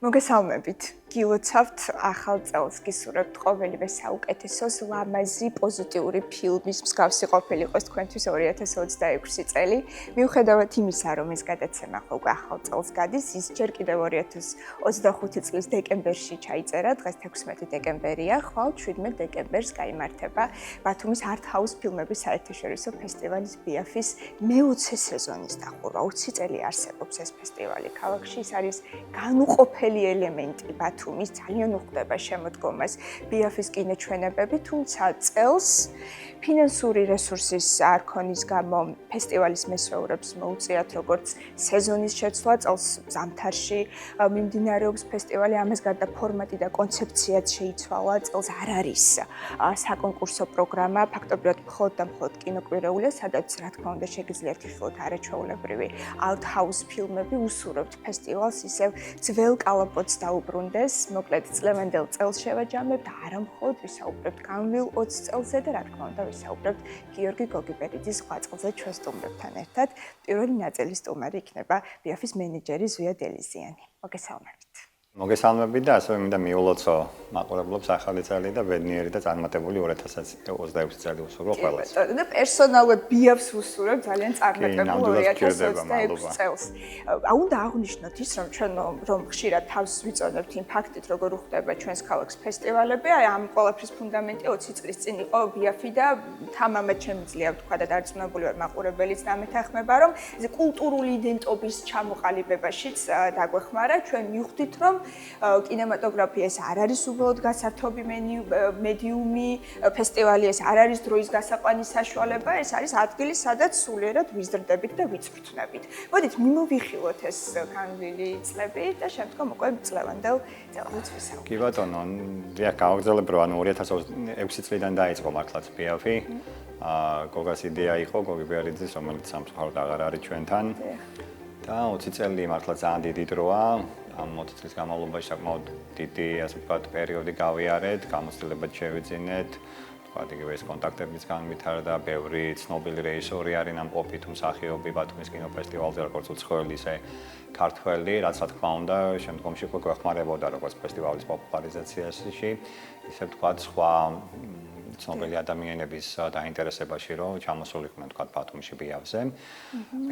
მოგესალმებით. გილოცავთ ახალ წელს, გისურვებთ ყოველივე საუკეთესოს, ლამაზი, პოზიტიური ფილმის მსგავსი ყოფილი იყოს თქვენთვის 2026 წელი. მიუხედავად იმისა, რომ ეს გადაცემა უკვე ახალ წელს გადის, ის ჯერ კიდევ 2025 წლის დეკემბერში ჩაიწერა, დღეს 16 დეკემბერია, ხვალ 17 დეკემბერს გაიმართება ბათუმის Art House ფილმების საერთაშორისო ფესტივალის BIAF-ის მე-20 სეზონის დახურვა. 20 წელი არსებობს ეს ფესტივალი ქალაქში, ის არის განუყოფელი ელემენტი ბათუმის, ძალიან უხდება შემოდგომას BIAF-ის კინოჩვენებები, თუმცა წელს ფინანსური რესურსის არ ქონის გამო ფესტივალის მესვეურებს მოუწიათ როგორც სეზონის შეცვლა, წელს ზამთარში მიმდინარეობს ფესტივალი, ამას გარდა ფორმატი და კონცეფციაც შეიცვალა, წელს არ არის საკონკურსო პროგრამა, ფაქტობრივად მხოლოდ და მხოლოდ კინოკვირეულია, სადაც რა თქმა უნდა შეგიძლიათ იხილოთ არაჩვეულებრივი Art House ფილმები, უსურვებთ ფესტივალს ისევ ძველ კალაპოტს დაუბრუნდეს, მოკლედ წლევანდელ წელს შევაჯამებთ, არა მხოლოდ ვისაუბრებთ განვლილ 20 წელზე და რა თქმა უნდა ვისაუბრებთ გიორგი გოგიბერიძის სხვა წელზე ჩვენ სტუმრებთან ერთად. პირველი ნაწილის სტუმარი იქნება BIAF-ის მენეჯერი ზვია დელიზიანი. მოგესალმებით. მოგესალმებით და ასევე მინდა მიულოცო მაყურებლებს ახალი წელი და ბედნიერი და წარმატებული 2026 წელი უსურვო ყველას. და პერსონალურად BIAF-ს უსურვებ ძალიან წარმატებულ 2026 წელს. უნდა აღვნიშნოთ ის, რომ ჩვენ რომ ხშირად თავს ვიწონებთ იმ ფაქტით, როგორ უხდება ჩვენს ქალაქს ფესტივალები, აი ამ ყველაფრის ფუნდამენტი 20 წლის წინ იყო BIAF-ი და თამამად შემიძლია ვთქვა და დარწმუნებული ვარ მაყურებელიც დამეთანხმება, რომ ეს კულტურული იდენტობის ჩამოყალიბებაშიც დაგვეხმარა, ჩვენ მივხვდით, რომ კინემატოგრაფია ეს არ არის უბრალოდ გასართობი მედიუმი, ფესტივალი ეს არ არის დროის გასაყვანის საშუალება, ეს არის ადგილი, სადაც სულიერად ვიზრდებით და ვიწვრთნებით. მოდით მიმოვიხილოთ ეს განვლილი წლები და შემდგომ უკვე წლევანდელ წელს ვისაუბროთ. კი ბატონო, დიახ, გავაგრძელებ, რომ 2026 წლიდან დაიწყო მართლაც BIAF-ი. გოგას იდეა იყო, გოგი ბერიძის, რომელიც სამწუხაროდ აღარ არის ჩვენთან. და 20 წელი მართლა ძალიან დიდი დროა. ამ 20 წლის განმავლობაში საკმაოდ დიდი, ასე ვთქვათ, პერიოდი გავიარეთ, გამოცდილებად შევიძინეთ, ვთქვათ, იგივე ეს კონტაქტებიც განვითარდა, ბევრი ცნობილი რეჟისორი არის ნამყოფი თუ მსახიობი ბათუმის კინოფესტივალზე, როგორც უცხოელი, ისე ქართველი, რაც რა თქმა უნდა, შემდგომში უკვე გვეხმარებოდა როგორც ფესტივალის პოპულარიზაციაში, ისე ვთქვათ, სხვა ცნობილი ადამიანების დაინტერესებაში, რომ ჩამოსულიყვნენ თქვა ბათუმში BIAF-ზე.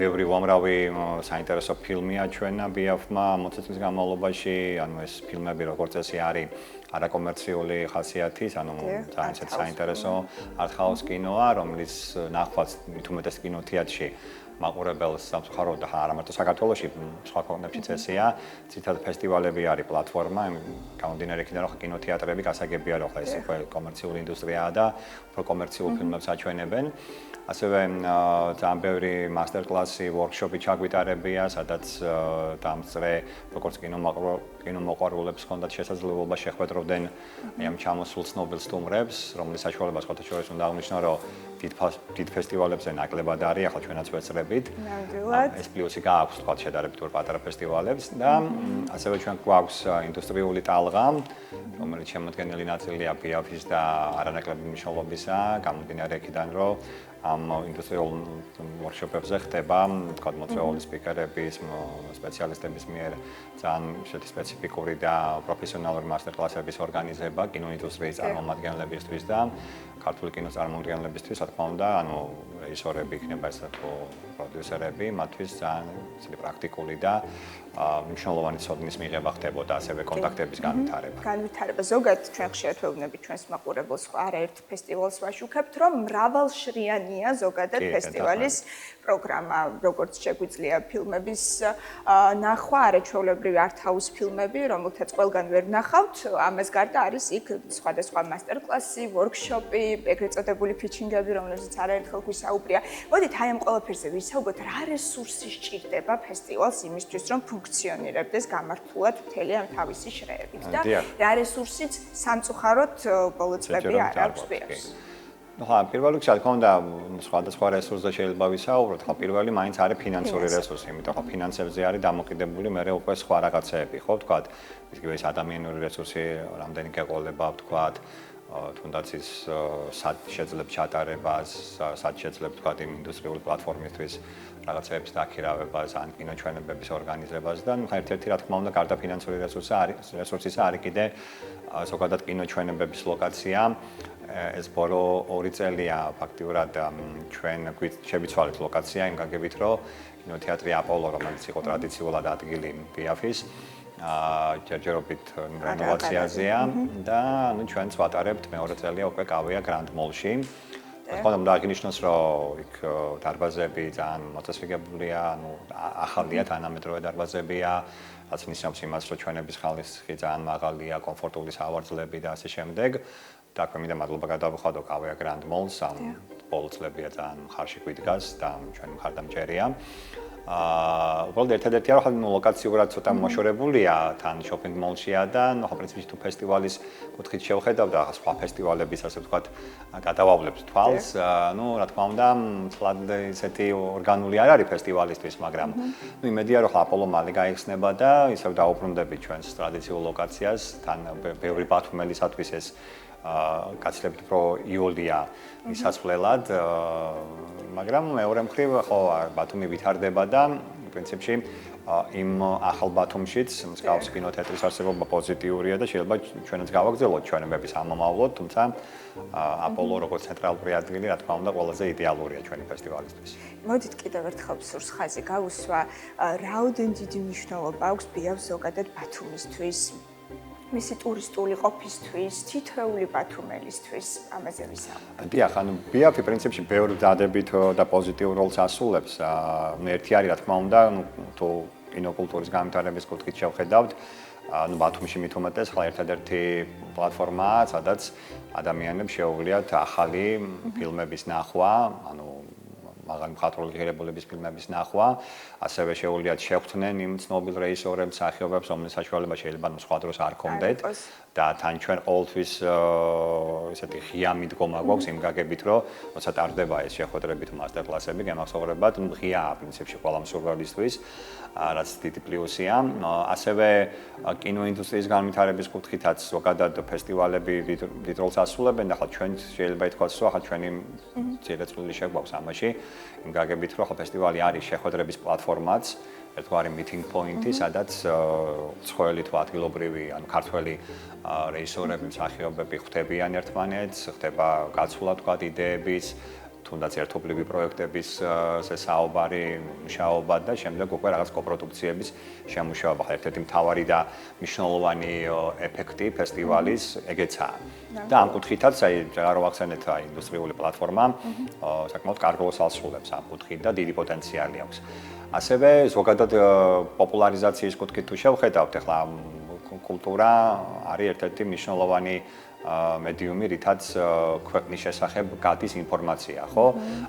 ბევრი უამრავი საინტერესო ფილმია ჩვენა BIAF-მა 20 წლის განმავლობაში, ანუ ეს ფილმები როგორც წესი არის არაკომერციული ხასიათის, ანუ ძალიან საინტერესო art house კინოა, რომლის ნახვაც თუმეტეს კინოთეატრში მაყურებელს სამწუხაროდ და არა მარტო საქართველოში, სხვა ქვეყნებშიც ესეა, ცითად ფესტივალები არის პლატფორმა, გამომდინარე იქიდან რომ კინოთეატრები გასაგებია რომ ეს უკვე კომერციული ინდუსტრიაა და უფრო კომერციულ ფილმებს აჩვენებენ. ასევე ძალიან ბევრი მასტერკლასი, ვორქშოპი ჩაგვიტარებია, სადაც დამწრე როგორც კინომოყვარულებს ჰქონდათ შესაძლებლობა შეხვედროდნენ ამ ჩამოსულ ცნობილ სტუმრებს, რომლის საშუალებას ხოთა შორის უნდა აღვნიშნო, რომ დიდ ფესტივალებზე ნაკლებად არის, ახლა ჩვენაც ვეცრებით. ეს პლუსი გააქვს თქვა შედარებით პატარა ფესტივალებს და ასევე ჩვენ გვაქვს ინდუსტრიული ტალღა, რომელიც შემოდგენილი ნაწილია BIAF-ის და არანაკლები მნიშვნელობისა, გამომდინარე იქიდან, რომ ამ ინდუსტრიულ ვორქშოპებზე ხდება, თქვა მოწვეული სპიკერების, სპეციალისტების მიერ ძალიან ისეთი სპეციფიკური და პროფესიონალური მასტერკლასების ორგანიზება კინოინდუსტრიის წარმომადგენლებისთვის და ქართული კინოს წარმომადგენლებისთვის, რა თქმა უნდა, ანუ რეჟისორები იქნება ესა თუ პროდიუსერები, მათთვის ძალიან ისეთი პრაქტიკული და მნიშვნელოვანი ცოდნის მიღება ხდებოდა, ასევე კონტაქტების განვითარება. ზოგადად ჩვენ ხშირად ვეუბნებით ჩვენს მაყურებელს, არაერთ ფესტივალს ვაშუქებთ, რომ მრავალშრიანია ზოგადად ფესტივალის პროგრამა, როგორც შეგვიძლია ფილმების ნახვა, არაჩვეულებრივი art house ფილმები, რომელთაც ყველგან ვერ ნახავთ, ამას გარდა არის იქ სხვადასხვა მასტერკლასი, ვორქშოპი, ეგრეთ წოდებული ფიჩინგები, რომელზეც არაერთხელ გვისაუბრია. მოდით აი ამ ყველაფერზე ვისაუბროთ, რა რესურსი სჭირდება ფესტივალს იმისთვის, რომ ფუნქციონირებდეს გამართულად მთელი ამ თავისი შრეებით და რა რესურსიც სამწუხაროდ ბოლო წლები არ აქვს BIAF-ს. ხა, პირველ რიგში, რა თქმა უნდა, სხვადასხვა რესურსზე შეიძლება ვისაუბროთ, ხა, პირველი მაინც არის ფინანსური რესურსი, იმიტომ რომ ფინანსებზე არის დამოკიდებული მე უკვე სხვა რაღაცეები, ხო, ვთქვათ, იგივე ეს ადამიანური რესურსი, რამდენი გეყოლება, ვთქვათ, თუნდაც ის სად შეძლებს ჩატარებას, სად შეძლებს თქვა იმ ინდუსტრიული პლატფორმისთვის რაღაცების დაქირავებას, ან კინოჩვენებების ორგანიზებას და ერთ-ერთი რა თქმა უნდა გარდა ფინანსური რესურსისა არის კიდე ზოგადად კინოჩვენებების ლოკაცია. ეს ბოლო 2 წელია ფაქტიურად ჩვენ შევიცვალეთ ლოკაცია იმ გაგებით, რომ კინოთეატრი აპოლო, რომელიც იყო ტრადიციულად ადგილი ბიაფის ჯერჯერობით რენოვაციაზეა და ჩვენც ვატარებთ მეორე წელია უკვე კავია გრანდ მოლში. თქო, დააღინიშნოს, რომ იქ დარბაზები ძალიან მოწესრიგებულია, ახალია თანამედროვე დარბაზებია, რაც ნიშნავს იმას, რომ ჩვენების ხალხი ძალიან მაღალია, კომფორტული სავარძლები და ასე შემდეგ. და აქვე მინდა მადლობა გადავხადო კავია გრანდ მოლს, ბოლო წლებია ძალიან მხარში გვიდგას და ჩვენ მხარდამჭერია. უბრალოდ ერთადერთია რომ ლოკაციურად ცოტა მოშორებულია თან შოპინგ მოლშია და ხო პრინციპში თუ ფესტივალის კუთხით შევხედავ და სხვა ფესტივალების ასე ვთქვათ გადავავლებს თვალს, რა თქმა უნდა, თლად ისეთი ორგანული არ არის ფესტივალისთვის, მაგრამ იმედია რომ აპოლო მალე გაიხსნება და ისევ დაუბრუნდები ჩვენს ტრადიციულ ლოკაციას, თან ბევრი ბათუმელისათვის ეს გაცილებით უფრო იოლია მისასვლელად, მაგრამ მეორე მხრივ ხო ბათუმი ვითარდება და პრინციპში იმ ახალ ბათუმშიც მსგავს კინოთეატრის არსებობა პოზიტიურია და შეიძლება ჩვენაც გავაგრძელოთ ჩვენებების ამომავლოდ, თუმცა აპოლო როგორც ცენტრალური ადგილი, რა თქმა უნდა, ყველაზე იდეალურია ჩვენი ფესტივალისთვის. მოდით კიდევ ერთხელ სურს ხაზი გავუსვა, რაოდენ დიდი მნიშვნელობა აქვს ბიაფს ზოგადად ბათუმისთვის? მისი ტურისტული ყოფისთვის, თითოეული ბათუმელისთვის ამაზე ვისაუბრებთ. დიახ, ბიაფი პრინციპში ბევრ დადებით და პოზიტიურ როლს ასრულებს. ერთი არის რა თქმა უნდა, თუ კინოკულტურის განვითარების კუთხით შევხედავთ, ბათუმში მით უმეტეს ხლა ერთადერთი პლატფორმაა, სადაც ადამიანებს შეუძლიათ ახალი ფილმების ნახვა, მაღალი მხატვრული ღირებულების ფილმების ნახვა, ასევე შეუძლიათ შეხვდნენ იმ ცნობილ რეჟისორებს, მსახიობებს, რომლის საშუალება შეიძლება სხვა დროს არ ჰქონდეთ და თან ჩვენ ყოველთვის ესეთი ღია მიდგომა გვაქვს იმ გაგებით, რომ როცა ტარდება ეს შეხვედრებით მასტერკლასები, გემახსოვრებათ, ღიაა პრინციპში ყველა მსურველისთვის, რაც დიდი პლუსია. ასევე კინოინდუსტრიის განვითარების კუთხითაც ზოგადად ფესტივალები დიდ როლს ასრულებენ და ხა ჩვენ შეიძლება ითქვას, რომ ხა ჩვენი ძირეწვრილი შეგვაქვს ამაში, იმ გაგებით, რომ ხა ფესტივალი არის შეხვედრების პლატფორმაც, ერთგვარი meeting point-ი, სადაც ცხოველი თუ ადგილობრივი, ანუ ქართველი რეჟისორები, მსახიობები ხვდებიან ერთმანეთს, ხდება გაცვლა თქვა იდეების, თუნდაც ერთობლივი პროექტების საუბარი, მუშაობა და შემდეგ უკვე რაღაც კოპროდუქციების შემუშავება. ერთ-ერთი მთავარი და მნიშვნელოვანი ეფექტი ფესტივალის ეგეცაა. და ამ კუთხითაც რა რო ახსენეთ, ინდუსტრიული პლატფორმა საკმაოდ კარგ როლს ასრულებს ამ კუთხით და დიდი პოტენციალი აქვს. ასევე ზოგადად პოპულარიზაციის კუთხით თუ შევხედავთ, ახლა კულტურა არის ერთ-ერთი მნიშვნელოვანი მედიუმი, რითაც ქვეყნის შესახებ გადის ინფორმაცია, ხო?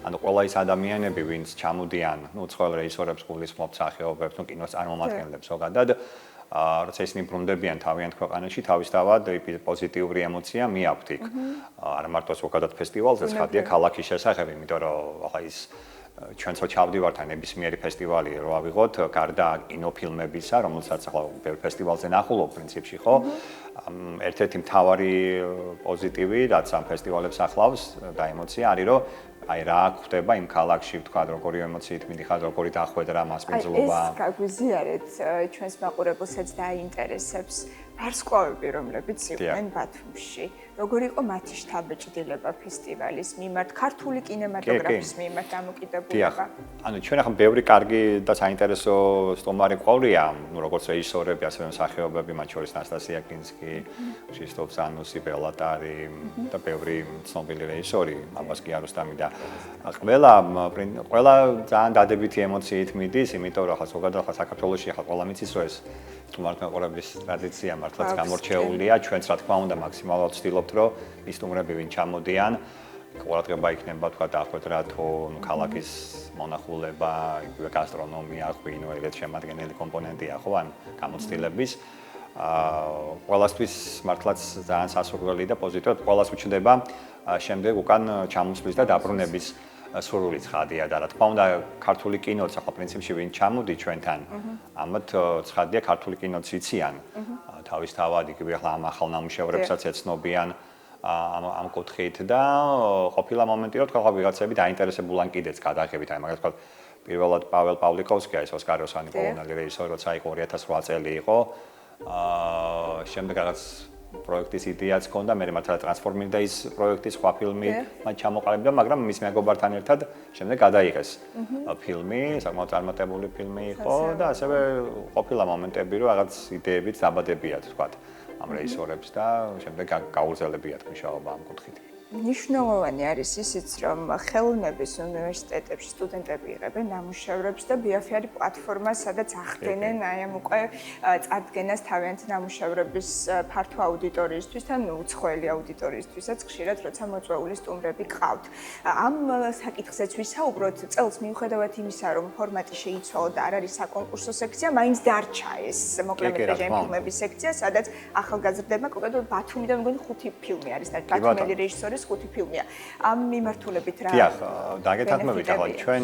ანუ ყველა ის ადამიანები, ვინც ჩამოდიან, ცხოველ რეჟისორებს, გულისხმობთ, მსახიობებს, კინოს წარმომადგენლებს ზოგადად, როცა ისინი ბრუნდებიან თავიანთ ქვეყანაში, თავისთავად პოზიტიური ემოცია მიაქვთ იქ. არა მარტო ზოგადად ფესტივალზე, ხადია ქალაქის შესახებ, იმიტომ რომ ახლა ის ჩვენც ჩავდივართ ნებისმიერი ფესტივალი რო ავიღოთ, გარდა კინოფილმებისა, რომელსაც ახლა ბევრ ფესტივალზე ნახულობ პრინციპში, ხო? ერთ-ერთი მთავარი პოზიტივი, რაც ამ ფესტივალებს ახლავს და ემოცია არის, რომ რა ხდება იმ ქალაქში, ვთქვა, როგორი ემოციით მიდიხარ, როგორი დახვედრა, მასპინძლობა. ეს გაგვიზიარეთ ჩვენს მაყურებელსაც დაინტერესებს ვარსკვლავები, რომლებიც იყვნენ ბათუმში. როგორი იყო მათი შთაბეჭდილება ფესტივალის მიმართ, ქართული კინემატოგრაფის მიმართ დამოკიდებულება? ანუ ჩვენ ახლა ბევრი კარგი და საინტერესო სტუმარი ყოლია, როგორც რეჟისორები, ასევე მსახიობები, მათ შორის ნასტასია კინსკი, ქრისტოფ ზანუსი, ბელატარი და ბევრი ცნობილი რეჟისორი, აბას კიაროსტამი და ყველა ძალიან დადებითი ემოციით მიდის, იმიტომ რომ ახლა ზოგადად საქართველოში ახლა ყველა მიცის რომ ეს სტუმართმოყვარეობის ტრადიცია მართლაც გამორჩეულია, ჩვენც რა თქმა უნდა მაქსიმალურად ვცდილობთ რომ ის სტუმრები ვინ ჩამოდიან, ყურადღება იქნება თქვა დახვედრა თუ ქალაქის მონახულება, იგივე გასტრონომია, ღვინო, ეგრეთ შემადგენელი კომპონენტია ხო ან გამოცდილების. ყველასთვის მართლაც ძალიან სასურველი და პოზიტივად ყველას უჩნდება შემდეგ უკან ჩამოსვლის და დაბრუნების სურვილი ცხადია და რა თქმა უნდა ქართული კინოც ახლა პრინციპში ვინ ჩამოდი ჩვენთან ამათ ცხადია ქართული კინოც იციან თავისთავად იგივე ახლა ამ ახალ ნამუშევრებსაც ეცნობიან ამ კუთხით და ყოფილა მომენტი რომ თქვა ვიღაცები დაინტერესებულან კიდეც გადაღებით აი მაგალითად თქვა პირველად პაվել პავლიკოვსკი ეს ოსკაროსანი პოლონელი რეჟისორი როცა იყო 2008 წელი იყო შემდეგ რაღაც პროექტის იდეაც ჰქონდა მე მართლა ტრანსფორმირდა ის პროექტი სხვა ფილმი მათ ჩამოყალიბდა მაგრამ მის მეგობართან ერთად შემდეგ გადაიღეს ფილმი საკმაოდ წარმატებული ფილმი იყო და ასევე ყოფილა მომენტები რომ რაღაც იდეებიც დაბადებიათ თქვა ამ რეჟისორებს და შემდეგ გაურძელებიათ მუშაობა ამ კუთხით მნიშვნელოვანი არის ისიც, რომ ხელოვნების უნივერსიტეტებში სტუდენტები იღებენ ნამუშევრებს და BIAF-ი არის პლატფორმა, სადაც ახდენენ აი ამ უკვე წარდგენას თავიანთი ნამუშევრების ფართო აუდიტორიისთვის და უცხოელი აუდიტორიისთვისაც ხშირად როცა მოწვეული სტუმრები ყავთ. ამ საკითხზეც ვისაუბროთ, წელს მიუხედავად იმისა, რომ ფორმატი შეიცვალა და არ არის საკონკურსო სექცია, მაინც დარჩა ეს მოკლემეტრაჟიანი ფილმების სექცია, სადაც ახალგაზრდებმა კონკრეტულად ბათუმიდან მგონი 5 ფილმი არის და ბათუმელი რეჟისორი 5 ფილმია. ამ მიმართულებით რა? დიახ, დაგეთანხმებით ახლა ჩვენ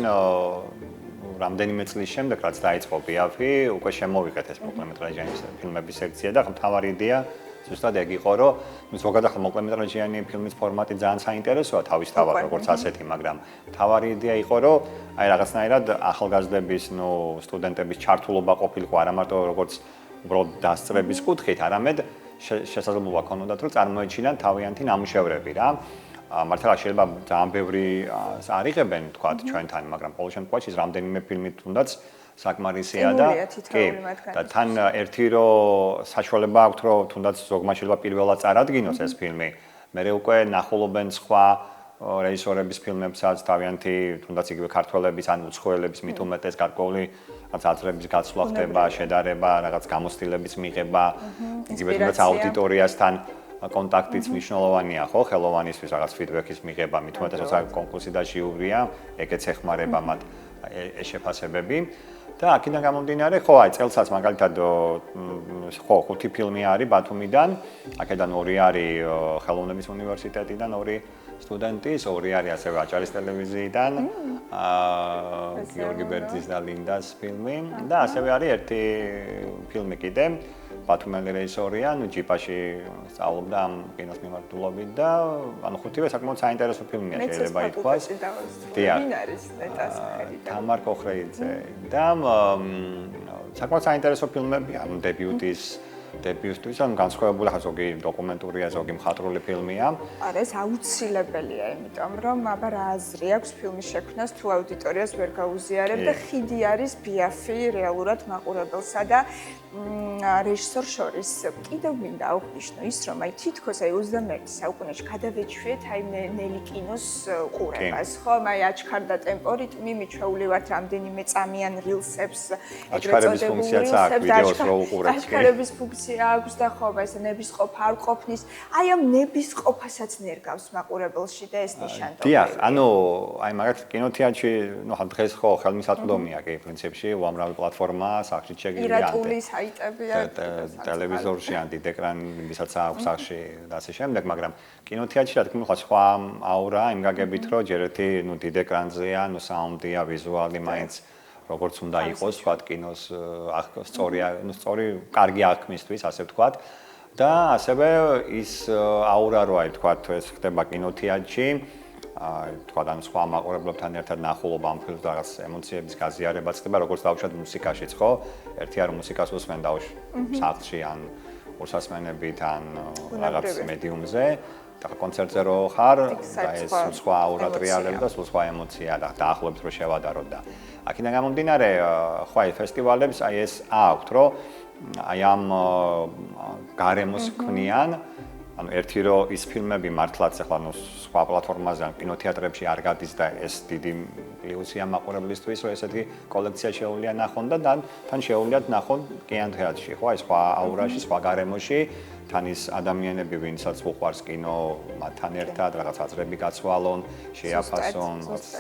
რამდენიმე წლის შემდეგ რაც დაიწყო BIAF-ი, უკვე შემოვიღეთ ეს მოკლემეტრაჟიანი ფილმების სექცია და მთავარი იდეა ზუსტად ეგ იყო, რომ ზოგადად ახლა მოკლემეტრაჟიანი ფილმის ფორმატი ძალიან საინტერესოა თავისთავად, როგორც ასეთი, მაგრამ მთავარი იდეა იყო, რომ აი რაღაცნაირად ახალგაზრდების, სტუდენტების ჩართულობა ყოფილიყო არა მარტო როგორც უბრალოდ დასწრების კუთხით, არამედ შესაძლებლობა ქონოდათ რომ წარმოეჩინან თავიანთი ნამუშევრები რა. მართლა შეიძლება ძალიან ბევრი არიღებენ თქვა ჩვენთან, მაგრამ ყოველ შემთხვევაში რამდენიმე ფილმი თუნდაც საკმარისია და და თან ერთი რომ საშუალება აქვს რომ თუნდაც ზოგმა შეიძლება პირველად წარადგინოს ეს ფილმი, მერე უკვე ნახულობენ სხვა რეჟისორების ფილმებსაც თავიანთი თუნდაც იგივე ქართველების ან უცხოელების მით უმეტეს გარკვეული რაც აზრების გაცვლა ხდება, შედარება, რაღაც გამოცდილების მიღება, იგივე თუნდაც აუდიტორიასთან კონტაქტიც მნიშვნელოვანია, ხო, ხელოვანისთვის რაღაც ფიდბექის მიღება, მით უმეტეს როცა კონკურსი და ჟიურია, ეგეც ეხმარება მათ ეს შეფასებები. და აქედან გამომდინარე, ხო, აი წელსაც მაგალითად ხო 5 ფილმი არის ბათუმიდან, აქედან 2 არის ხელოვნების უნივერსიტეტიდან, 2 სტუდენტის, 2 არის ასევე აჭარის ტელევიზიიდან, გიორგი ბერძის და ლინდას ფილმი და ასევე არის ერთი ფილმი კიდე, ბათუმელი რეჟისორია, ჯიპაში სწავლობდა ამ კინოს მიმართულებით და ანუ 5-ვე საკმაოდ საინტერესო ფილმია შეიძლება ითქვას. დიახ. თამარ კოხრეიძე და საკმაოდ საინტერესო ფილმებია ამ დებიუტის ან განსხვავებული ზოგი დოკუმენტურია, ზოგი მხატვრული ფილმია. არა, ეს აუცილებელია, იმიტომ რომ აბა რა აზრი აქვს ფილმის შექმნას თუ აუდიტორიას ვერ გაუზიარებ და ხიდი არის BIAF-ი რეალურად მაყურებელსა და რეჟისორს შორის. კიდევ მინდა აღვნიშნო ის, რომ აი თითქოს აი 21 საუკუნეში გადავეჩვიეთ აი ნელი კინოს ყურებას, ხო? აი აჩქარდა ტემპო რიტმი, მიჩვეული ვართ რამდენიმე წამიან რილსებს, ეგრეთ წოდებული რილსებს, აჩქარების ფუნქცია აქვს და ხო, ეს ნებისყოფა არ ყოფნის, აი ამ ნებისყოფასაც ნერგავს მაყურებელში და ეს ნიშანდობლია. დიახ, ანუ აი მაგათ კინოთეატრში, დღეს ხო ხელმისაწვდომია კი პრინციპში, უამრავი პლატფორმა სახში შეგიძლია ტელევიზორში ან დიდ ეკრანებისაც აქვს სახში და ასე შემდეგ, მაგრამ კინოთეატრში რა თქმა უნდა სხვა აურა იმ გაგებით, რომ ჯერ ერთი დიდ ეკრანზეა, საუნდია, ვიზუალი მაინც როგორც უნდა იყოს, თქვა კინოს სწორი კარგი აღქმისთვის, ასე ვთქვათ. და ასევე ის აურა რო არის, თქვა ეს ხდება კინოთეატრში, თქვა ან სხვა მაყურებლებთან ერთად ნახულობა ამ ფილმს რაღაც ემოციების გაზიარებაც ხდება, როგორც დავუშვათ მუსიკაშიც, ხო? ერთი არ მუსიკას უსმენ სახლში ან ურსასმენებით ან რაღაც მედიუმზე. და კონცერტზე რო ხარ, და ეს სხვა აურა ტრიალებს და სხვა ემოცია და დაახლოებით რო შევადაროთ და აქედან გამომდინარე, ხო აი ფესტივალებს აი ეს აქვთ, რომ აი ამ გარემოს ქმნიან, ანუ ერთი რომ ის ფილმები მართლაც ახლა სხვა პლატფორმაზე ან კინოთეატრებში არ გადის და ეს დიდი პლუსია მაყურებლისთვის, რომ ესეთი კოლექცია შეუძლია ნახონ და თან შეუძლიათ ნახონ კინოთეატრში, ხო აი სხვა აურაში, სხვა გარემოში თან ის ადამიანები, ვინცაც უყვარს კინო, მათთან ერთად რაღაც აზრები გაცვალონ, შეაფასონ,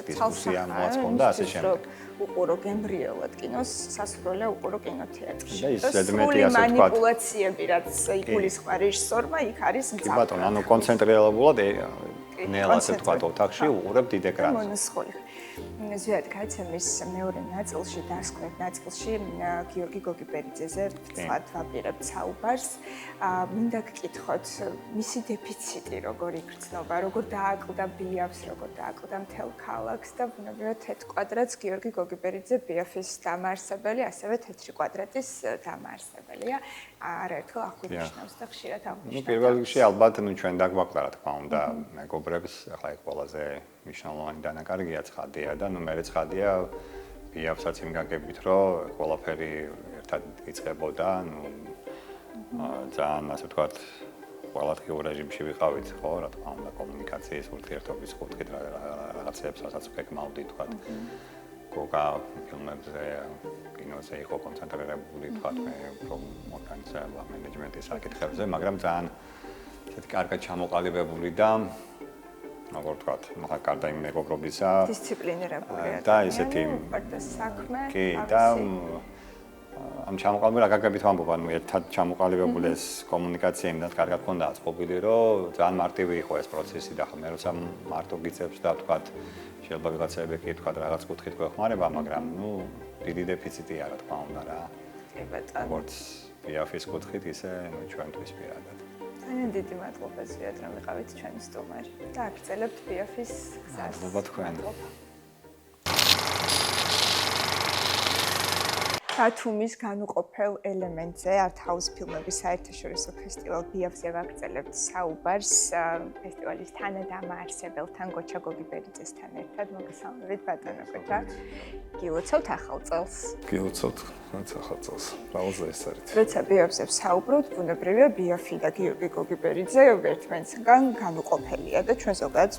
დისკუსია მოაწყონ და ასე შემდეგ. უყურო გემრიელად კინოს, სასურველია უყურო კინოთეატრში. და ის ზედმეტი ასე ვთქვათ. მანიპულაციები, რაც იგულისხმება რეჟისორმა, იქ არის მძაფრი. კი ბატონო, ანუ კონცენტრირებულად ნელა ასე ვთქვათ ოთახში უყურებ დიდ ეკრანზე. მონასხოლი. ზვიად კაცემის მეორე ნაწილში, დასკვნით ნაწილში გიორგი გოგიბერიძეზე ვცად ვაპირებთ საუბარს. მინდა გკითხოთ, მისი დეფიციტი როგორ იგრძნობა, როგორ დააკლდა ბიაფს, როგორ დააკლდა მთელ ქალაქს და ბუნებრივად თეთრ კვადრატს გიორგი გოგიბერიძე ბიაფის დამაარსებელი, ასევე თეთრი კვადრატის დამაარსებელია. არაერთხელ აღვნიშნავს და ხშირად აღვნიშნავს. პირველ რიგში ალბათ ჩვენ დაგვაკლდა რა თქმა უნდა მეგობრებს, ახლა ეს ყველაზე მნიშვნელოვანი დანაკარგია ცხადია და მე ცხადია ბიაფსაც იმ გაგებით რომ ყველაფერი ერთად იწყებოდა, ძალიან ასე ვთქვათ ყველაფერი რეჟიმში ვიყავით, ხო, რა თქმა უნდა კომუნიკაციის ურთიერთობის კუთხით რაღაცებს რასაც ვგეგმავდი, თქვათ გოგა ფილმებზე, კინოზე იყო კონცენტრირებული, თქვათ მე ორგანიზება მენეჯმენტის საკითხებზე, მაგრამ ძალიან ესეთი კარგად ჩამოყალიბებული და როგორ ვთქვათ, მაგა კარდა იმ მეგობრობისა დისციპლინირებულია და ესეთი საქმე კი და ამ ჩამოყალიბებული რა გაგებით ვამბობ, ანუ ერთად ჩამოყალიბებული ეს კომუნიკაცია იმდან კარგად ქონდა აწყობილი, რომ ძალიან მარტივი იყო ეს პროცესი და ხომ მე როცა მარტო გიწევს და ვთქვათ შეიძლება ვიღაცები კი თქვა რაღაც კუთხით გვეხმარება, მაგრამ დიდი დეფიციტია რა თქმა უნდა რა. კი ბატონო. როგორც ბიაფის კუთხით ისე ჩვენთვის პირადად. ძალიან დიდი მადლობა ზვიად რომ ვიყავით ჩვენი სტუმარი და აგრძელებთ ბიაფის გზას. მადლობა თქვენ. ბათუმის განუყოფელ ელემენტზე არტ-ჰაუს ფილმების საერთაშორისო ფესტივალ ბიაფზე ვაგრძელებთ საუბარს ფესტივალის თანადამაარსებელთან გოჩა გოგიბერიძესთან ერთად. მოგესალმებით ბატონო გოჩა. გილოცავთ ახალ წელს. გილოცავთ ახალ წელს. ბრავალზე ეს არის. როცა ბიაფზე ვსაუბრობთ, ბუნებრივია ბიაფი და გიორგი გოგიბერიძე ერთმანეთსგან განუყოფელია და ჩვენ ზოგადად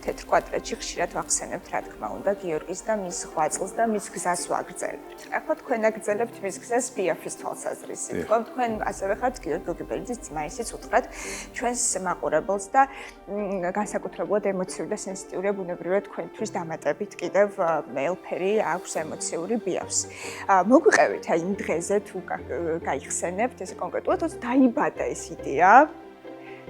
თეთრ კვადრატში ხშირად ვახსენებთ რა თქმა უნდა გიორგის და მის ღვაწლს და მის გზას ვაგრძელებთ. ახლა თქვენ აგრძელებთ მის გზას ბიაფის თვალსაზრისით. თქვენ ასევე ხართ გიორგი გოგიბერიძის ძმა, ისიც უთხრათ ჩვენს მაყურებელს და განსაკუთრებულად ემოციური და სენსიტიურია ბუნებრივია თქვენთვის დამატებით კიდევ მეელფერი აქვს ემოციური ბიაფს. მოგვიყევით აი იმ დღეზე თუ გაიხსენებთ ესე კონკრეტულად როცა დაიბადა ეს იდეა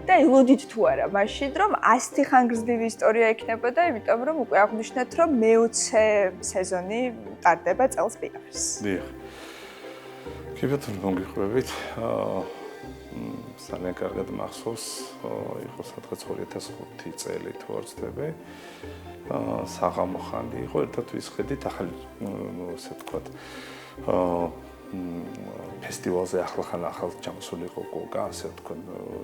და ელოდით თუ არა მაშინ რომ 100 ხანგრძლივი ისტორია იქნებოდა, იმიტომ რომ უკვე აღნიშნეთ რომ მე-20 სეზონი ტარდება წელს ბიაფს. დიახ. კი ბატონო, მოგიყვებით. ძალიან კარგად მახსოვს, იყო სადღაც 2005 წელი თუ არ ვცდები. საღამო ხანდი იყო, ერთად ვისხედით ახალი ასე ვთქვათ ფესტივალზე ახალ ჩამოსული იყო გოგა, ასე ვთქვათ,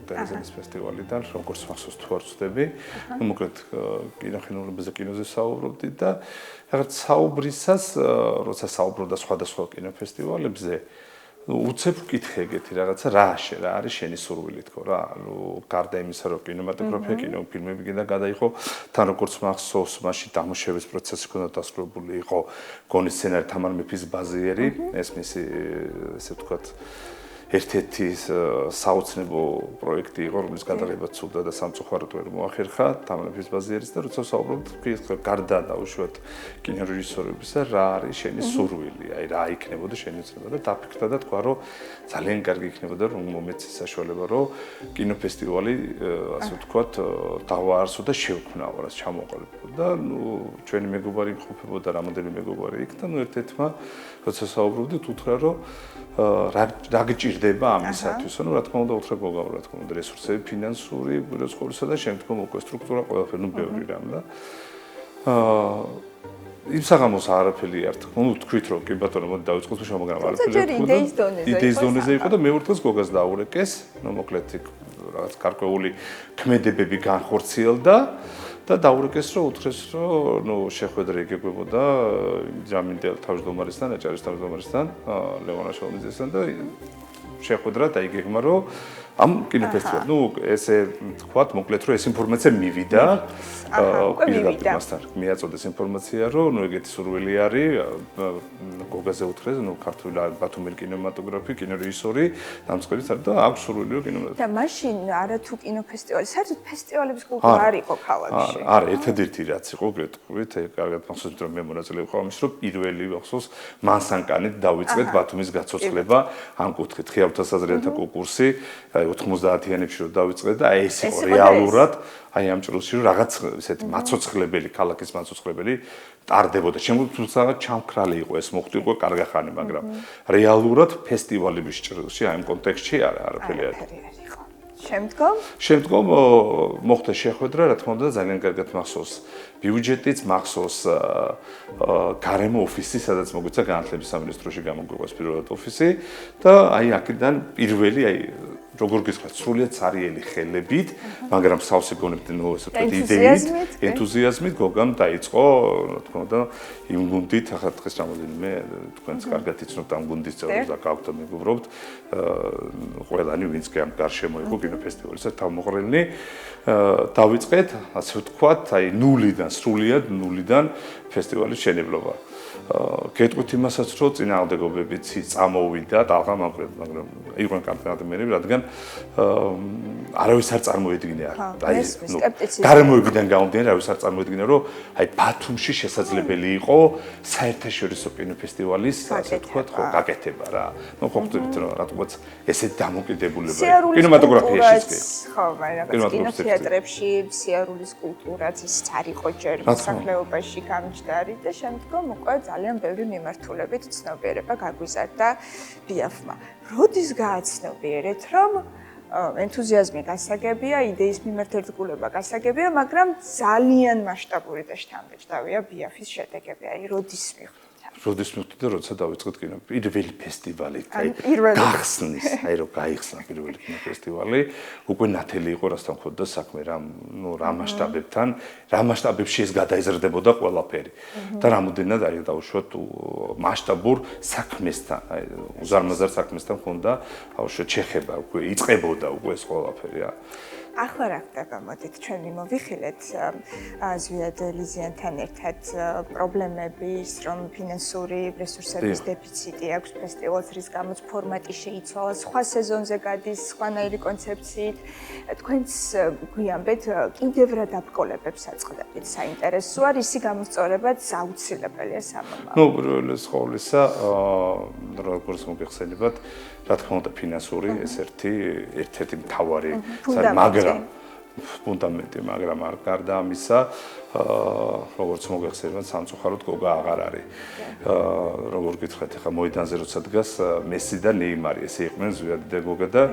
დერეზენის ფესტივალიდან, როგორც მახსოვს თუ არ ვცდები. მოკლედ კინოხინურებზე კინოზე საუბრობდი და რაღაც საუბრისას, როცა საუბრობდა სხვადასხვა კინოფესტივალებზე, უცებ ვკითხე ეგეთი რაღაცა, რა არის შენი სურვილი თქო რა, გარდა იმისა, რომ კინემატოგრაფია, კინოფილმები კიდე გადაიღო, თან როგორც მახსოვს, მაშინ დამუშავების პროცესი ქონდა დასრულებული, იყო გონი სცენარი თამარ მეფის ბაზიერი, ეს მისი ესე ვთქვათ ერთ-ერთი საოცნებო პროექტი იყო, რომლის გადაღებაც სურდა და სამწუხაროდ ვერ მოახერხა თამარ მეფის ბაზიერის და როცა საუბრობთ, გარდა დაუშვათ კინორეჟისორებისა, რა არის შენი სურვილი, აი რა იქნებოდა შენი ცნება და დაფიქრდა და თქვა, რომ ძალიან კარგი იქნებოდა რომ მომეცეს საშუალება, რომ კინოფესტივალი ასე ვთქვათ დავაარსო და შევქმნაო, რაც ჩამოყალიბო და ჩვენი მეგობარი იმყოფებოდა რამოდენიმე მეგობარი იქ და ერთ-ერთმა როცა საუბრობდით, უთხრა რომ რა გჭირდება ამისათვის, რა თქმა უნდა უთხრა გოგამ, რა თქმა უნდა რესურსები, ფინანსური, რესურსები და შემდგომ უკვე სტრუქტურა ყველაფერი, ბევრი რამ და იმ საღამოს არაფერი არ თქმა უნდა თქვით რომ კი ბატონო მოდი დავიწყოთ შენ მაგრამ არაფერი იდეის დონეზე იყო და მეორე დღეს გოგას დაურეკეს, მოკლედ რაღაც გარკვეული ქმედებები განხორციელდა და დაურეკეს რომ უთხრეს რომ შეხვედრა იგებოდა ჯამინდელ თავმჯდომარესთან, აჭარის თავმჯდომარესთან, ლევან აშალმიძესთან და შეხვედრა დაიგეგმა რომ ამ კინოფესტივალში, ესე ვთქვათ, მოკლედ რომ ეს ინფორმაცია მივიდა, პირდაპირ მიაწოდეს ინფორმაცია, რომ ეგეთი სურვილი არის, გოგაზე უთხრეს, ქართული ბათუმელი კინემატოგრაფი, კინორეჟისორი, დამწყერის არის და აქვს სურვილი რომ კინემატოგრაფი. და მაშინ არა თუ კინოფესტივალი, საერთოდ ფესტივალების კულტურა არ იყო ქალაქში. არა, ერთადერთი რაც იყო გეტყვით, კარგად მახსოვს, რომ მე მონაწილე ვიყავ ამის, რომ პირველი მახსოვს მანსანკანით დავიწყეთ ბათუმის გაცოცხლება ამ კუთხით, ხიარულთა საზრეთა კონკურსი, აი 90-იანებში რომ დავიწყე და აი ეს იყო რეალურად აი ამ ჭრილში რომ რაღაც ესეთი მაცოცხლებელი, ქალაქის მაცოცხლებელი ტარდებოდა. შემოგვიწევდა ჩამქრალი იყო ეს მოხდი უკვე კარგი ხანი, მაგრამ რეალურად ფესტივალების ჭრილში აი ამ კონტექსტში არაფერი არ იყო. შემდგომ მოხდა შეხვედრა, რა თქმა უნდა, ძალიან კარგად მახსოვს ბიუჯეტიც, მახსოვს გარემო ოფისი, სადაც მოგვიცა განათლების სამინისტროში გამოგვიყვეს პირველად ოფისი და აი აქედან პირველი აი როგორ გითხრათ, სრულიად ცარიელი ხელებით, მაგრამ სავსე გონებდი ნუ ესე ვთქვათ იდეით, ენთუზიაზმით გოგამ დაიწყო, რა თქმა უნდა, იმ გუნდით, ახლა დღეს რამოდენიმე თქვენს კარგად იცნობთ ამ გუნდის წევრებს და გავხდით მეგობრობთ, ყველანი ვინც კი ამ გარშემო იყო კინოფესტივალისა თავმოყრილნი, დავიწყეთ, ასე ვთქვათ, აი ნულიდან, სრულიად ნულიდან ფესტივალის შენებლობა. გეტყვით იმასაც, რომ წინააღმდეგობებიც წამოვიდა ტალღა მაგრამ იყვნენ კამპანიები, რადგან არავის არ წარმოედგინა. აი, გარემოებიდან გამომდინარე, არავის არ წარმოედგინა, რომ აი ბათუმში შესაძლებელი იყო საერთაშორისო კინოფესტივალის, ასე ვთქვათ, ხო, გაკეთება რა. ნუ ხო ხვდებით, რომ რატომაც ესეთ დამოკიდებულება კინემატოგრაფიაშიც კი. ხო, მაგრამ კინოთეატრებში სიარულის კულტურაც ის არ იყო ჯერ მოსახლეობაში გამჯდარი და შემდგომ უკვე ძალიან ბევრი მიმართულებით ცნობიერება გაგვიზარდა ბიაფმა. როდის გააცნობიერეთ, რომ ენთუზიაზმი გასაგებია, იდეის მიმართ ერთგულება გასაგებია, მაგრამ ძალიან მასშტაბური და შთამბეჭდავია ბიაფის შედეგები. აი, როდის მიხვდით? როდის მიხვდით და როცა დავიწყეთ კინო პირველი ფესტივალი, აი გახსნის, აი რომ გაიხსნა პირველი კინოფესტივალი, უკვე ნათელი იყო რასთან ხოდა საქმე, რა მასშტაბებთან, რა მასშტაბებში ეს გადაიზრდებოდა ყველაფერი. და რამოდენად აი დავუშვათ მასშტაბურ საქმესთან, აი უზარმაზარ საქმესთან ხონდა, დავუშვათ ჩეხება, უკვე იწყებოდა უკვე ეს ყველაფერი რა. ახლა რა ხდება, მოდით ჩვენ მივიხილეთ ზვიად ლიზიანთან ერთად პრობლემების, რომ ფინანსური რესურსების დეფიციტი აქვს ფესტივალს, რის გამოც ფორმატი შეიცვალა, სხვა სეზონზე გადის, სხვანაირი კონცეფციით. თქვენც გვიამბეთ, კიდევ რა დაბრკოლებებს აწყდებით? საინტერესოა, რისი გამოსწორებაც აუცილებელია სამომავლოდ. ნუ პირველ ყოვლისა, როგორც მოგეხსენებათ, რა თქმა უნდა ფინანსური ეს ერთ-ერთი მთავარი ფუნდამენტი, მაგრამ არ გარდა ამისა, როგორც მოგეხსენებათ, სამწუხაროდ გოგა აღარ არის. როგორ გითხრათ, ახლა მოედანზე როცა დგას მესი და ნეიმარი, ესე იყვნენ ზვიადი და გოგა და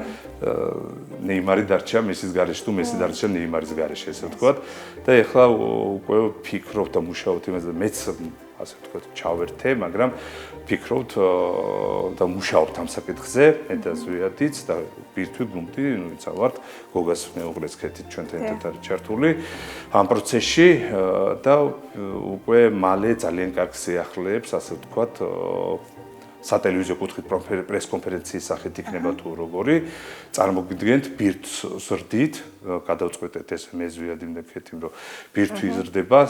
ნეიმარი დარჩა მესის გარეშე თუ მესი დარჩა ნეიმარის გარეშე, ესე ვთქვათ. და ახლა უკვე ფიქრობ და მუშაობთ იმაზე, მეც ასე ვთქვათ, ჩავერთე, მაგრამ ფიქრობთ და მუშაობთ ამ საკითხზე, მე და ზვიადიც და ბირთვი გუნდი, ნუ იცი ვართ, გოგას მეუღლეს ქეთით ჩვენთან ერთად არის ჩართული ამ პროცესში და უკვე მალე ძალიან კარგ სიახლეებს, ასე ვთქვათ, სატელევიზიო კუთხით პრეს-კონფერენციის სახით იქნება თუ როგორი, წარმოგიდგენთ ბირთვს ზრდით, გადავწყვეტეთ ეს მე ზვიადი და ქეთი, რომ ბირთვი იზრდება,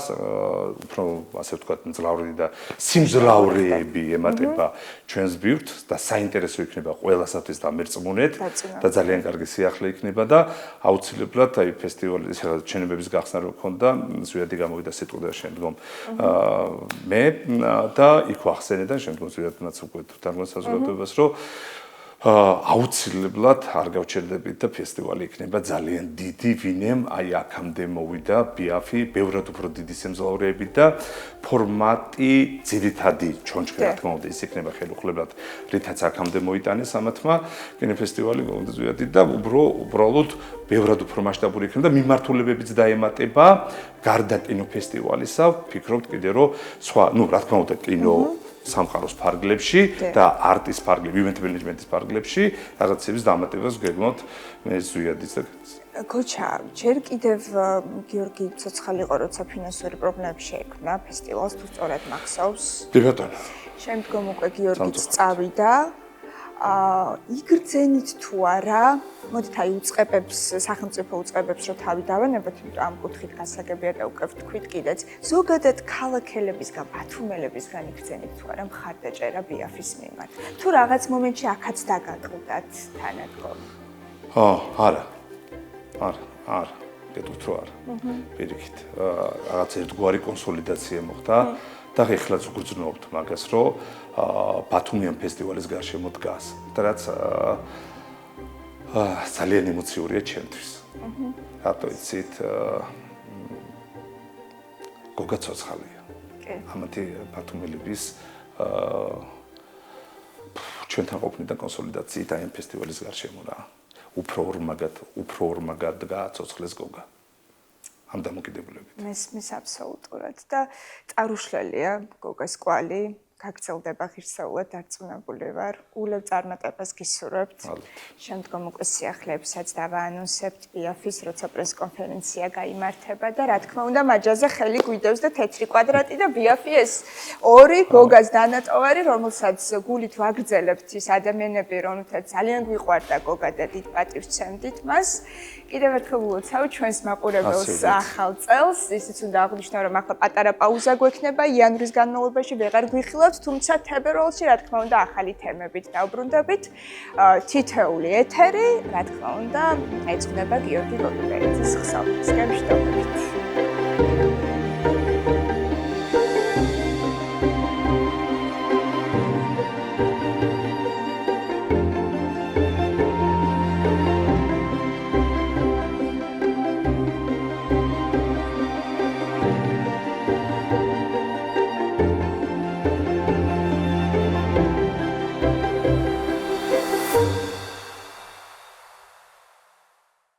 უფრო ასე ვთქვათ, მძლავრი და სიმძლავრეები ემატება ჩვენს ბირთვს და საინტერესო იქნება ყველასათვის დამერწმუნეთ და ძალიან კარგი სიახლე იქნება და აუცილებლად აი ფესტივალის ჩენებების გახსნა რო ქონდა, ზვიადი გამოვიდა სიტყვა და შემდგომ მე და იქ ვახსენე და შემდგომ ზვიადმაც უკვე თარგმნა საზოგადოებას, რომ აუცილებლად არ გავჩერდებით და ფესტივალი იქნება ძალიან დიდი, ვინემ აი აქამდე მოვიდა ბიაფი, ბევრად უფრო დიდი სიმძლავრეებით და ფორმატი ძირითადი ჩონჩხი რა თქმა უნდა ის იქნება ხელუხლებლად, რითაც აქამდე მოიტანეს ამათმა კინოფესტივალი გონდზვიადი და უბრალოდ ბევრად უფრო მასშტაბური იქნება და მიმართულებებიც დაემატება გარდა კინოფესტივალისა, ვფიქრობთ კიდე რომ სხვა, ნუ რა თქმა უნდა კინო სამყაროს ფარგლებში და არტის ფარგლებში, ივენთ მენეჯმენტის ფარგლებში რაღაცების დამატებას გეგმავთ მე ზვიადის და გოჩა, ჯერ კიდევ გიორგი ცოცხალი იყო, როცა ფინანსური პრობლემები შეექმნა ფესტივალს, თუ სწორად მახსოვს. კი ბატონო. შემდგომ უკვე გიორგიც წავიდა. იგრძენით თუ არა, მოდით აი უწყებებს, სახელმწიფო უწყებებს რო თავი დავანებოთ, იმიტომ ამ კუთხით გასაგებია და უკვე ვთქვით კიდეც, ზოგადად ქალაქელებისგან, ბათუმელებისგან იგრძენით თუ არა მხარდაჭერა ბიაფის მიმართ. თუ რაღაც მომენტში აქაც დაგაკლდათ თანადგომი. არა. გეტყვით რომ არა. პირიქით, რაღაც ერთგვარი კონსოლიდაცია მოხდა და ეხლაც უგრძნობთ მაგას, რომ ბათუმიან ფესტივალის გარშემო დგას. და რაც ძალიან ემოციურია ჩემთვის. რატო იცით, გოგა ცოცხალია. ამათი ბათუმელების ჩვენთან ყოფნიდან კონსოლიდაციით აი ამ ფესტივალის გარშემო რა. უფრო ორმაგად გააცოცხლეს გოგა. ამ დამოკიდებულებით. მესმის აბსოლუტურად და წარუშლელია გოგას კვალი, გაგრძელდება ღირსეულად დარწმუნებული ვარ. ულევ წარმატებას გისურვებთ. შემდგომ უკვე სიახლეებსაც დავაანონსებთ BIAF-ის, როცა პრესკონფერენცია გაიმართება და რა თქმა უნდა მაჯაზე ხელი გვიდევს და თეთრი კვადრატი და BIAF-ი ეს ორი გოგას დანატოვარი, რომელსაც გულით ვაგრძელებთ ის ადამიანები, რომელთაც ძალიან გვიყვარდა გოგა და დიდ პატივს ვცემდით მას. კიდევ ერთხელ ულოცავ ჩვენს მაყურებელს ახალ წელს, ისიც უნდა აღვნიშნო, რომ ახლა პატარა პაუზა გვექნება იანვრის განმავლობაში ვეღარ გვიხილავთ, თუმცა თებერვალში რა თქმა უნდა ახალი თემებით დავბრუნდებით. თითეული ეთერი, რა თქმა უნდა, ეძღვნება გიორგი ლობილერიძის ხსოვნას. გემშვიდობებით.